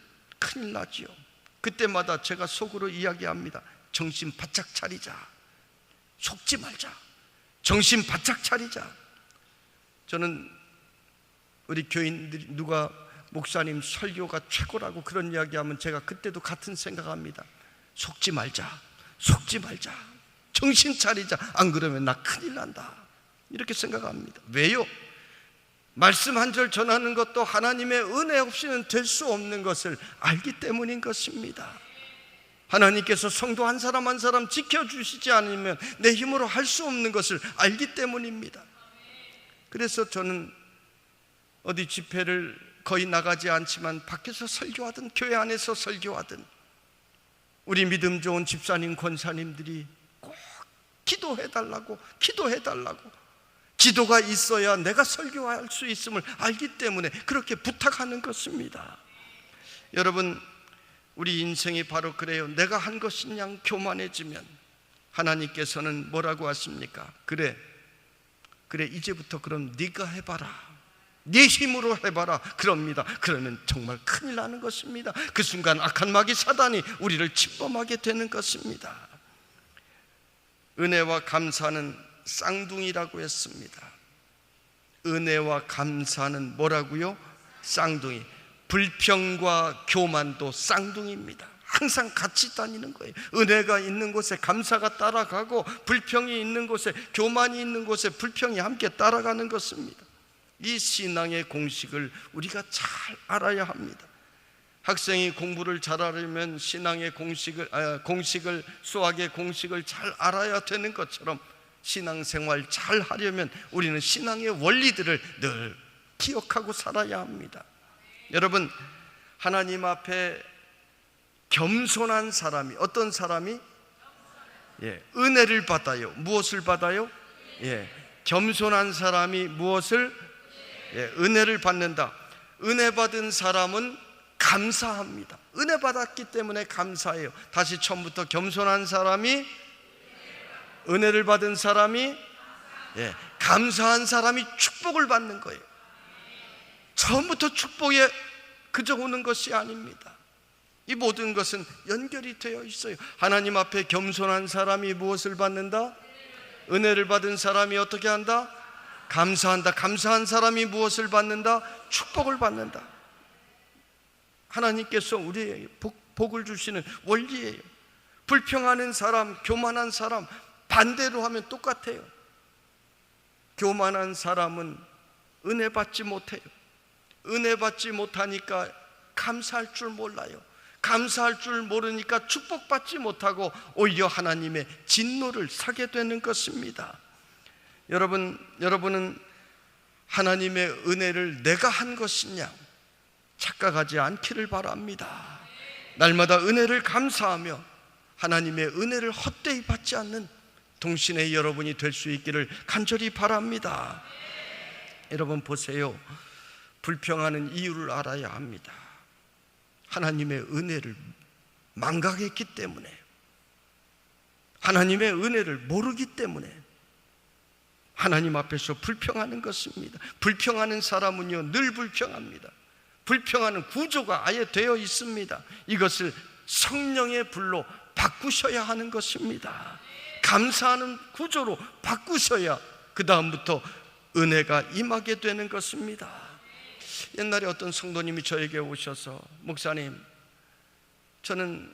나지요. 그때마다 제가 속으로 이야기합니다. 정신 바짝 차리자, 속지 말자, 정신 바짝 차리자. 저는 우리 교인들이 누가 목사님 설교가 최고라고 그런 이야기하면 제가 그때도 같은 생각합니다. 속지 말자, 정신 차리자, 안 그러면 나 큰일 난다, 이렇게 생각합니다. 왜요? 말씀 한 절 전하는 것도 하나님의 은혜 없이는 될 수 없는 것을 알기 때문인 것입니다. 하나님께서 성도 한 사람 한 사람 지켜주시지 않으면 내 힘으로 할 수 없는 것을 알기 때문입니다. 그래서 저는 어디 집회를 거의 나가지 않지만 밖에서 설교하든 교회 안에서 설교하든 우리 믿음 좋은 집사님, 권사님들이 꼭 기도해달라고 기도가 있어야 내가 설교할 수 있음을 알기 때문에 그렇게 부탁하는 것입니다. 여러분, 우리 인생이 바로 그래요. 내가 한 것인 양 교만해지면 하나님께서는 뭐라고 하십니까? 그래 이제부터 그럼 네가 해봐라, 네 힘으로 해봐라 그럽니다. 그러면 정말 큰일 나는 것입니다. 그 순간 악한 마귀 사단이 우리를 침범하게 되는 것입니다. 은혜와 감사는 쌍둥이라고 했습니다. 은혜와 감사는 뭐라고요? 쌍둥이. 불평과 교만도 쌍둥이입니다. 항상 같이 다니는 거예요. 은혜가 있는 곳에 감사가 따라가고, 불평이 있는 곳에, 교만이 있는 곳에 불평이 함께 따라가는 것입니다. 이 신앙의 공식을 우리가 잘 알아야 합니다. 학생이 공부를 잘하려면 신앙의 공식을 수학의 공식을 잘 알아야 되는 것처럼 신앙생활 잘 하려면 우리는 신앙의 원리들을 늘 기억하고 살아야 합니다. 여러분, 하나님 앞에 겸손한 사람이, 어떤 사람이? 은혜를 받아요. 무엇을 받아요? 겸손한 사람이 무엇을? 은혜를 받는다. 은혜 받은 사람은 감사합니다. 은혜 받았기 때문에 감사해요. 다시 처음부터, 겸손한 사람이, 은혜를 받은 사람이, 감사한 사람이 축복을 받는 거예요. 처음부터 축복에 그저 오는 것이 아닙니다. 이 모든 것은 연결이 되어 있어요. 하나님 앞에 겸손한 사람이 무엇을 받는다? 은혜를 받은 사람이 어떻게 한다? 감사한다. 감사한 사람이 무엇을 받는다? 축복을 받는다. 하나님께서 우리에게 복을 주시는 원리예요. 불평하는 사람, 교만한 사람, 반대로 하면 똑같아요. 교만한 사람은 은혜 받지 못해요. 은혜 받지 못하니까 감사할 줄 몰라요. 감사할 줄 모르니까 축복받지 못하고 오히려 하나님의 진노를 사게 되는 것입니다. 여러분은 하나님의 은혜를 내가 한 것이냐 착각하지 않기를 바랍니다. 날마다 은혜를 감사하며 하나님의 은혜를 헛되이 받지 않는 동신의 여러분이 될 수 있기를 간절히 바랍니다. 여러분 보세요. 불평하는 이유를 알아야 합니다. 하나님의 은혜를 망각했기 때문에, 하나님의 은혜를 모르기 때문에 하나님 앞에서 불평하는 것입니다. 불평하는 사람은요 늘 불평합니다. 불평하는 구조가 아예 되어 있습니다. 이것을 성령의 불로 바꾸셔야 하는 것입니다. 감사하는 구조로 바꾸셔야 그 다음부터 은혜가 임하게 되는 것입니다. 옛날에 어떤 성도님이 저에게 오셔서, 목사님, 저는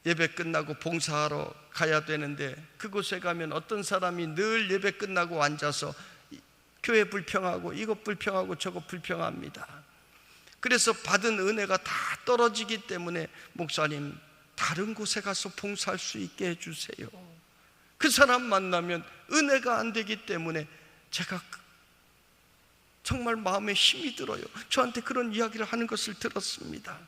예배 끝나고 봉사하러 가야 되는데 그곳에 가면 어떤 사람이 늘 예배 끝나고 앉아서 교회 불평하고 이것 불평하고 저것 불평합니다. 그래서 받은 은혜가 다 떨어지기 때문에 목사님 다른 곳에 가서 봉사할 수 있게 해주세요. 그 사람 만나면 은혜가 안 되기 때문에 제가 정말 마음에 힘이 들어요. 저한테 그런 이야기를 하는 것을 들었습니다.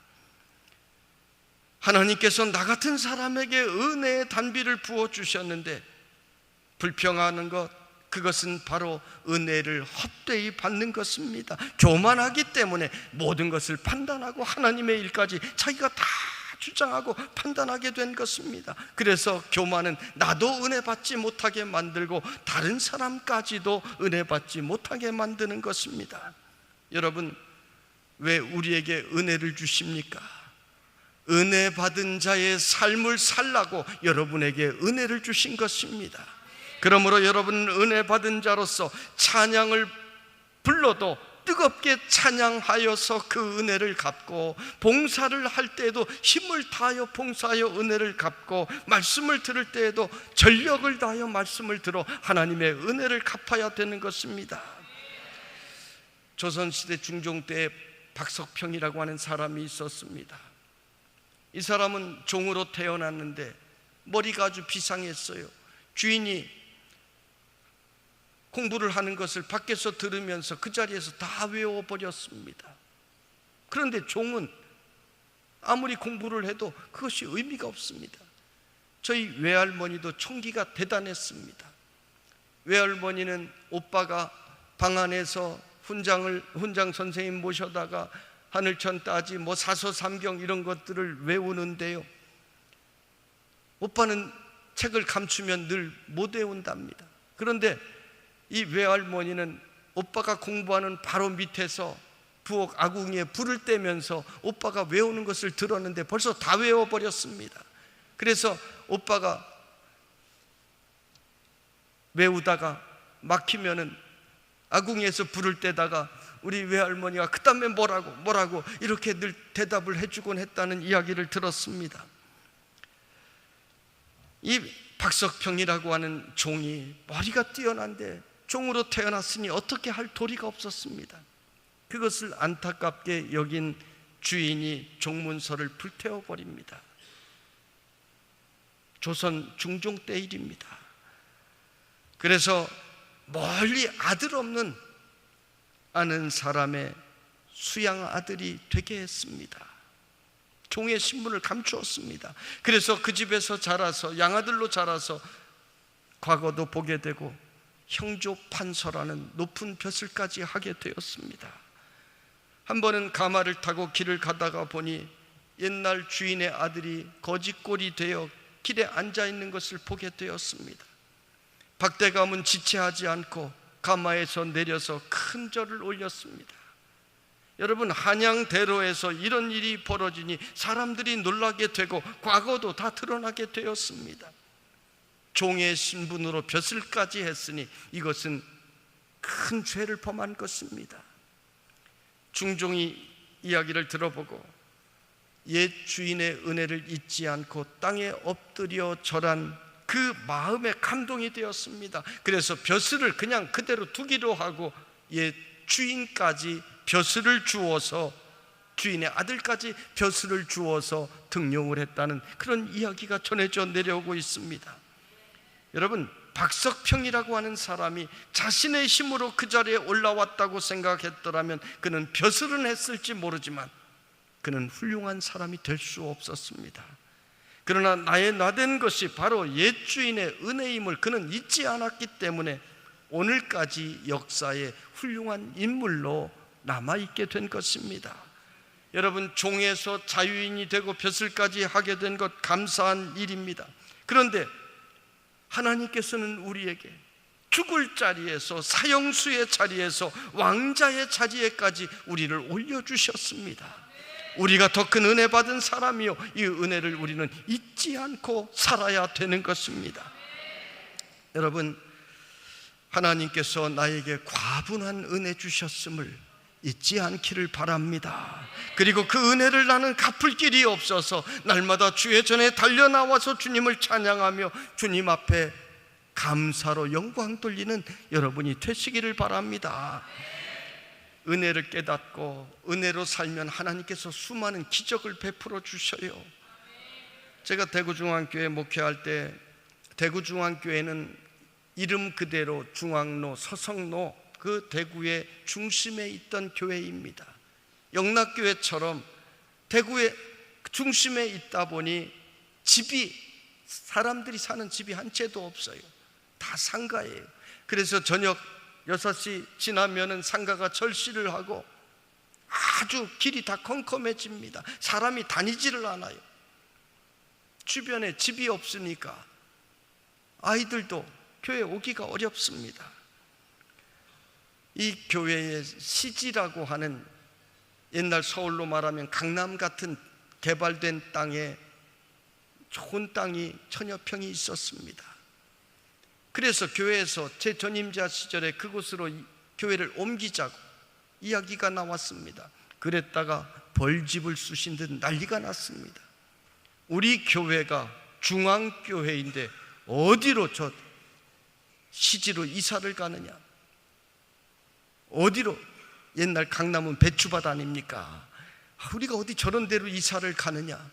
하나님께서 나 같은 사람에게 은혜의 단비를 부어주셨는데 불평하는 것, 그것은 바로 은혜를 헛되이 받는 것입니다. 교만하기 때문에 모든 것을 판단하고 하나님의 일까지 자기가 다 주장하고 판단하게 된 것입니다. 그래서 교만은 나도 은혜 받지 못하게 만들고 다른 사람까지도 은혜 받지 못하게 만드는 것입니다. 여러분, 왜 우리에게 은혜를 주십니까? 은혜 받은 자의 삶을 살라고 여러분에게 은혜를 주신 것입니다. 그러므로 여러분은 은혜 받은 자로서 찬양을 불러도 뜨겁게 찬양하여서 그 은혜를 갚고, 봉사를 할 때에도 힘을 다하여 봉사하여 은혜를 갚고, 말씀을 들을 때에도 전력을 다하여 말씀을 들어 하나님의 은혜를 갚아야 되는 것입니다. 조선시대 중종 때 박석평이라고 하는 사람이 있었습니다. 이 사람은 종으로 태어났는데 머리가 아주 비상했어요. 주인이 공부를 하는 것을 밖에서 들으면서 그 자리에서 다 외워버렸습니다. 그런데 종은 아무리 공부를 해도 그것이 의미가 없습니다. 저희 외할머니도 총기가 대단했습니다. 외할머니는 오빠가 방 안에서 훈장 선생님 모셔다가 하늘천 따지 뭐 사서삼경 이런 것들을 외우는데요, 오빠는 책을 감추면 늘 못 외운답니다. 그런데 이 외할머니는 오빠가 공부하는 바로 밑에서 부엌 아궁이에 불을 떼면서 오빠가 외우는 것을 들었는데 벌써 다 외워버렸습니다. 그래서 오빠가 외우다가 막히면은 아궁이에서 불을 떼다가 우리 외할머니가 그다음에 뭐라고 이렇게 늘 대답을 해주곤 했다는 이야기를 들었습니다. 이 박석평이라고 하는 종이 머리가 뛰어난데 종으로 태어났으니 어떻게 할 도리가 없었습니다. 그것을 안타깝게 여긴 주인이 종문서를 불태워버립니다. 조선 중종 때 일입니다. 그래서 멀리 아들 없는 아는 사람의 수양 아들이 되게 했습니다. 종의 신분을 감추었습니다. 그래서 그 집에서 자라서 양아들로 자라서 과거도 보게 되고 형조 판서라는 높은 벼슬까지 하게 되었습니다. 한 번은 가마를 타고 길을 가다가 보니 옛날 주인의 아들이 거지꼴이 되어 길에 앉아 있는 것을 보게 되었습니다. 박대감은 지체하지 않고 가마에서 내려서 큰 절을 올렸습니다. 여러분, 한양대로에서 이런 일이 벌어지니 사람들이 놀라게 되고 과거도 다 드러나게 되었습니다. 종의 신분으로 벼슬까지 했으니 이것은 큰 죄를 범한 것입니다. 중종이 이야기를 들어보고 옛 주인의 은혜를 잊지 않고 땅에 엎드려 절한 그 마음에 감동이 되었습니다. 그래서 벼슬을 그냥 그대로 두기로 하고 옛 주인까지 벼슬을 주어서, 주인의 아들까지 벼슬을 주어서 등용을 했다는 그런 이야기가 전해져 내려오고 있습니다. 여러분, 박석평이라고 하는 사람이 자신의 힘으로 그 자리에 올라왔다고 생각했더라면 그는 벼슬은 했을지 모르지만 그는 훌륭한 사람이 될 수 없었습니다. 그러나 나의 나된 것이 바로 옛 주인의 은혜임을 그는 잊지 않았기 때문에 오늘까지 역사의 훌륭한 인물로 남아있게 된 것입니다. 여러분, 종에서 자유인이 되고 벼슬까지 하게 된 것 감사한 일입니다. 그런데 하나님께서는 우리에게 죽을 자리에서, 사형수의 자리에서 왕자의 자리에까지 우리를 올려주셨습니다. 우리가 더 큰 은혜 받은 사람이요, 이 은혜를 우리는 잊지 않고 살아야 되는 것입니다. 여러분, 하나님께서 나에게 과분한 은혜 주셨음을 잊지 않기를 바랍니다. 그리고 그 은혜를 나는 갚을 길이 없어서 날마다 주의 전에 달려나와서 주님을 찬양하며 주님 앞에 감사로 영광 돌리는 여러분이 되시기를 바랍니다. 은혜를 깨닫고 은혜로 살면 하나님께서 수많은 기적을 베풀어 주셔요. 제가 대구중앙교회 목회할 때, 대구중앙교회는 이름 그대로 중앙로, 서성로, 그 대구의 중심에 있던 교회입니다. 영락교회처럼 대구의 중심에 있다 보니 사람들이 사는 집이 한 채도 없어요. 다 상가예요. 그래서 저녁 6시 지나면은 상가가 절실을 하고 아주 길이 다 컴컴해집니다. 사람이 다니지를 않아요. 주변에 집이 없으니까 아이들도 교회 오기가 어렵습니다. 이 교회의 시지라고 하는, 옛날 서울로 말하면 강남 같은 개발된 땅에 좋은 땅이 천여 평이 있었습니다. 그래서 교회에서 제 전임자 시절에 그곳으로 교회를 옮기자고 이야기가 나왔습니다. 그랬다가 벌집을 쑤신 듯 난리가 났습니다. 우리 교회가 중앙교회인데 어디로 저 시지로 이사를 가느냐, 어디로, 옛날 강남은 배추밭 아닙니까? 우리가 어디 저런 데로 이사를 가느냐,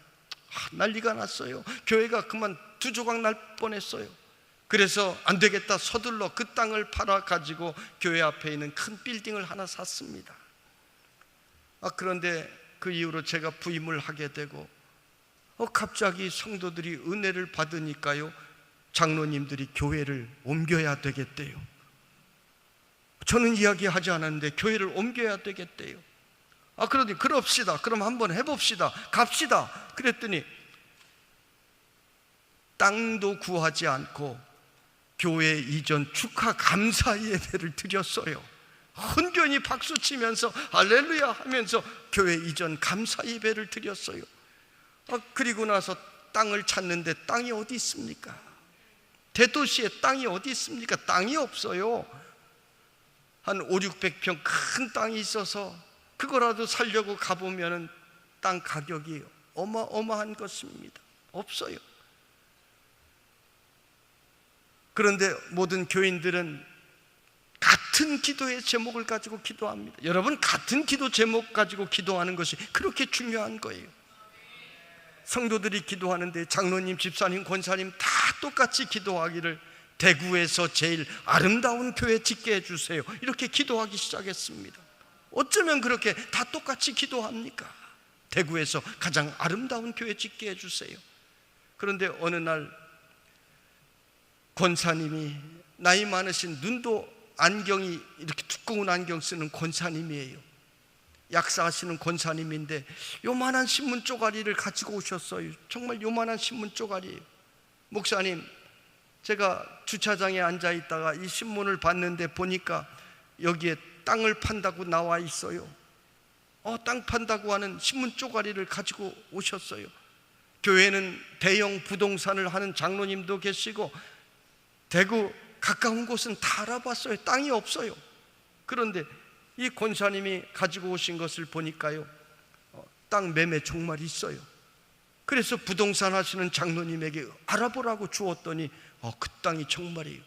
난리가 났어요. 교회가 그만 두 조각 날 뻔했어요. 그래서 안 되겠다, 서둘러 그 땅을 팔아 가지고 교회 앞에 있는 큰 빌딩을 하나 샀습니다. 그런데 그 이후로 제가 부임을 하게 되고 갑자기 성도들이 은혜를 받으니까요, 장로님들이 교회를 옮겨야 되겠대요. 저는 이야기하지 않았는데 교회를 옮겨야 되겠대요. 그러니 그럽시다, 그럼 한번 해봅시다, 갑시다. 그랬더니 땅도 구하지 않고 교회 이전 축하 감사 예배를 드렸어요. 흔견히 박수치면서 할렐루야 하면서 교회 이전 감사 예배를 드렸어요. 그리고 나서 땅을 찾는데 땅이 어디 있습니까? 대도시에 땅이 어디 있습니까? 땅이 없어요. 한 500-600평 큰 땅이 있어서 그거라도 살려고 가보면 땅 가격이 어마어마한 것입니다. 없어요. 그런데 모든 교인들은 같은 기도의 제목을 가지고 기도합니다. 여러분, 같은 기도 제목 가지고 기도하는 것이 그렇게 중요한 거예요. 성도들이 기도하는데 장로님, 집사님, 권사님 다 똑같이 기도하기를 대구에서 제일 아름다운 교회 짓게 해주세요, 이렇게 기도하기 시작했습니다. 어쩌면 그렇게 다 똑같이 기도합니까? 대구에서 가장 아름다운 교회 짓게 해주세요. 그런데 어느 날 권사님이, 나이 많으신, 눈도 안경이 이렇게 두꺼운 안경 쓰는 권사님이에요. 약사하시는 권사님인데 요만한 신문 쪼가리를 가지고 오셨어요. 정말 요만한 신문 쪼가리예요. 목사님, 제가 주차장에 앉아 있다가 이 신문을 봤는데 보니까 여기에 땅을 판다고 나와 있어요. 땅 판다고 하는 신문 쪼가리를 가지고 오셨어요. 교회는 대형 부동산을 하는 장로님도 계시고 대구 가까운 곳은 다 알아봤어요. 땅이 없어요. 그런데 이 권사님이 가지고 오신 것을 보니까요, 땅 매매 정말 있어요. 그래서 부동산 하시는 장로님에게 알아보라고 주었더니 그 땅이 정말이에요.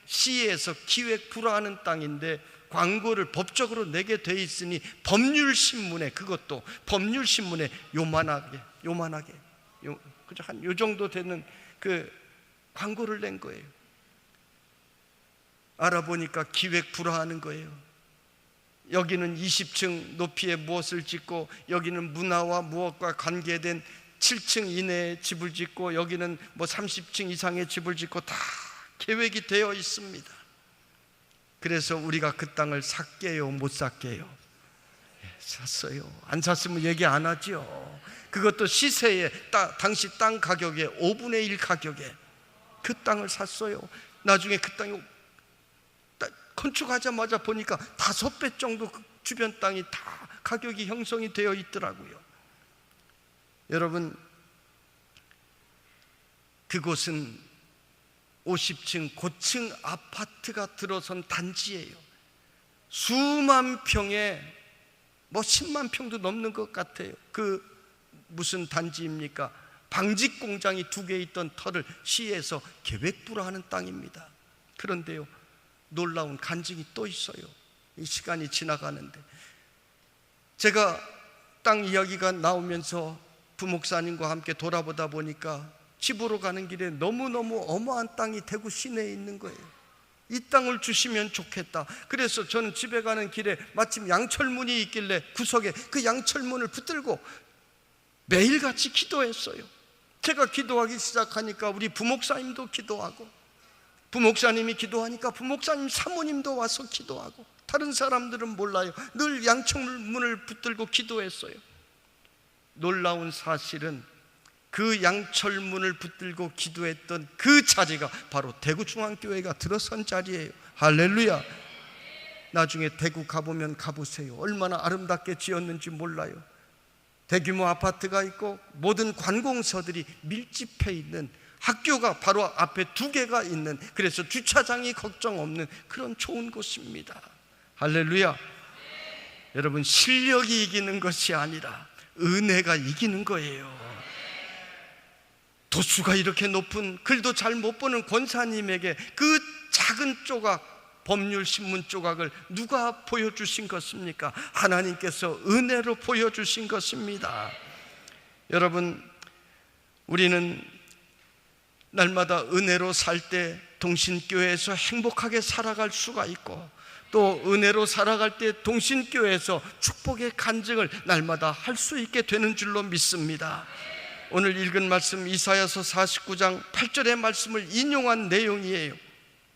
시에서 기획 불허하는 땅인데 광고를 법적으로 내게 돼 있으니 법률신문에, 그것도 법률신문에 요만하게 그저 한 요 정도 되는 그 광고를 낸 거예요. 알아보니까 기획 불허하는 거예요. 여기는 20층 높이의 무엇을 짓고, 여기는 문화와 무엇과 관계된 7층 이내의 집을 짓고, 여기는 뭐 30층 이상의 집을 짓고, 다 계획이 되어 있습니다. 그래서 우리가 그 땅을 샀게요, 못 샀게요? 샀어요. 안 샀으면 얘기 안 하죠. 그것도 시세에, 당시 땅 가격의 5분의 1 가격에 그 땅을 샀어요. 나중에 그 땅이 건축하자마자 보니까 5배 정도 그 주변 땅이 다 가격이 형성이 되어 있더라고요. 여러분, 그곳은 50층 고층 아파트가 들어선 단지예요. 수만 평에 뭐 10만 평도 넘는 것 같아요. 그 무슨 단지입니까? 방직 공장이 2개 있던 터를 시에서 계획불허하는 땅입니다. 그런데요, 놀라운 간증이 또 있어요. 이 시간이 지나가는데 제가 땅 이야기가 나오면서 부목사님과 함께 돌아보다 보니까 집으로 가는 길에 너무너무 어마한 땅이 대구 시내에 있는 거예요. 이 땅을 주시면 좋겠다. 그래서 저는 집에 가는 길에 마침 양철문이 있길래 구석에 그 양철문을 붙들고 매일같이 기도했어요. 제가 기도하기 시작하니까 우리 부목사님도 기도하고, 부목사님이 기도하니까 부목사님 사모님도 와서 기도하고, 다른 사람들은 몰라요. 늘 양철문을 붙들고 기도했어요. 놀라운 사실은 그 양철문을 붙들고 기도했던 그 자리가 바로 대구중앙교회가 들어선 자리예요. 할렐루야. 나중에 대구 가보면 가보세요. 얼마나 아름답게 지었는지 몰라요. 대규모 아파트가 있고 모든 관공서들이 밀집해 있는, 학교가 바로 앞에 2개가 있는, 그래서 주차장이 걱정 없는 그런 좋은 곳입니다. 할렐루야. 여러분, 실력이 이기는 것이 아니라 은혜가 이기는 거예요. 도수가 이렇게 높은, 글도 잘 못 보는 권사님에게 그 작은 조각, 법률 신문 조각을 누가 보여주신 것입니까? 하나님께서 은혜로 보여주신 것입니다. 여러분, 우리는 날마다 은혜로 살 때 동신교회에서 행복하게 살아갈 수가 있고, 또 은혜로 살아갈 때 동신교회에서 축복의 간증을 날마다 할 수 있게 되는 줄로 믿습니다. 오늘 읽은 말씀 이사야서 49장 8절의 말씀을 인용한 내용이에요.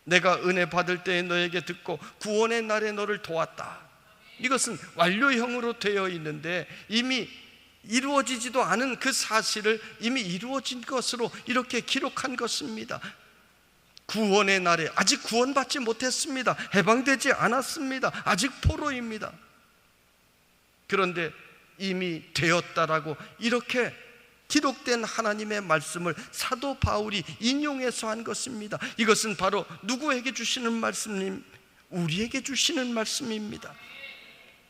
내가 은혜 받을 때에 너에게 듣고 구원의 날에 너를 도왔다. 이것은 완료형으로 되어 있는데 이미 이루어지지도 않은 그 사실을 이미 이루어진 것으로 이렇게 기록한 것입니다. 구원의 날에 아직 구원받지 못했습니다. 해방되지 않았습니다. 아직 포로입니다. 그런데 이미 되었다라고 이렇게 기록된 하나님의 말씀을 사도 바울이 인용해서 한 것입니다. 이것은 바로 누구에게 주시는 말씀입니까? 우리에게 주시는 말씀입니다.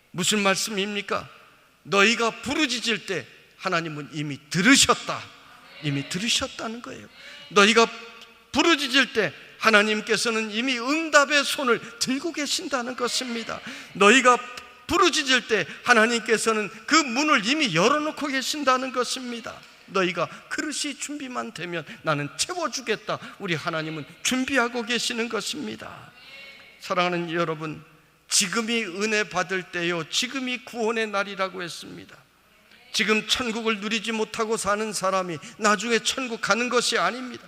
무슨 말씀입니까? 너희가 부르짖을 때 하나님은 이미 들으셨다. 이미 들으셨다는 거예요. 너희가 부르짖을 때 하나님께서는 이미 응답의 손을 들고 계신다는 것입니다. 너희가 부르짖을 때 하나님께서는 그 문을 이미 열어놓고 계신다는 것입니다. 너희가 그릇이 준비만 되면 나는 채워주겠다. 우리 하나님은 준비하고 계시는 것입니다. 사랑하는 여러분, 지금이 은혜 받을 때요, 지금이 구원의 날이라고 했습니다. 지금 천국을 누리지 못하고 사는 사람이 나중에 천국 가는 것이 아닙니다.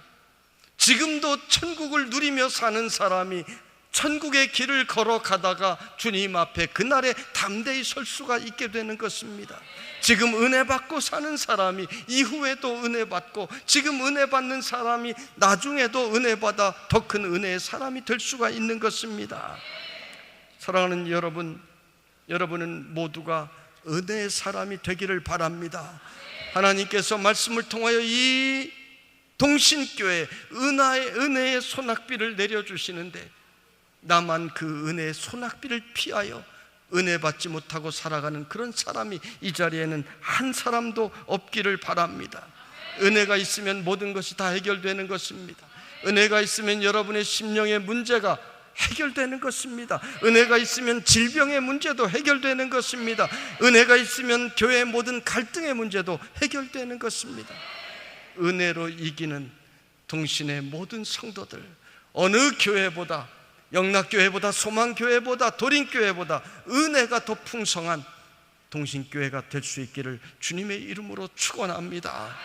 지금도 천국을 누리며 사는 사람이 천국의 길을 걸어가다가 주님 앞에 그날에 담대히 설 수가 있게 되는 것입니다. 지금 은혜 받고 사는 사람이 이후에도 은혜 받고, 지금 은혜 받는 사람이 나중에도 은혜 받아 더 큰 은혜의 사람이 될 수가 있는 것입니다. 사랑하는 여러분, 여러분은 모두가 은혜의 사람이 되기를 바랍니다. 하나님께서 말씀을 통하여 이 동신교회 은혜의 소낙비를 내려주시는데, 나만 그 은혜의 소낙비를 피하여 은혜 받지 못하고 살아가는 그런 사람이 이 자리에는 한 사람도 없기를 바랍니다. 은혜가 있으면 모든 것이 다 해결되는 것입니다. 은혜가 있으면 여러분의 심령의 문제가 해결되는 것입니다. 은혜가 있으면 질병의 문제도 해결되는 것입니다. 은혜가 있으면 교회의 모든 갈등의 문제도 해결되는 것입니다. 은혜로 이기는 동신의 모든 성도들, 어느 교회보다, 영락교회보다, 소망교회보다, 도림교회보다 은혜가 더 풍성한 동신교회가 될 수 있기를 주님의 이름으로 축원합니다.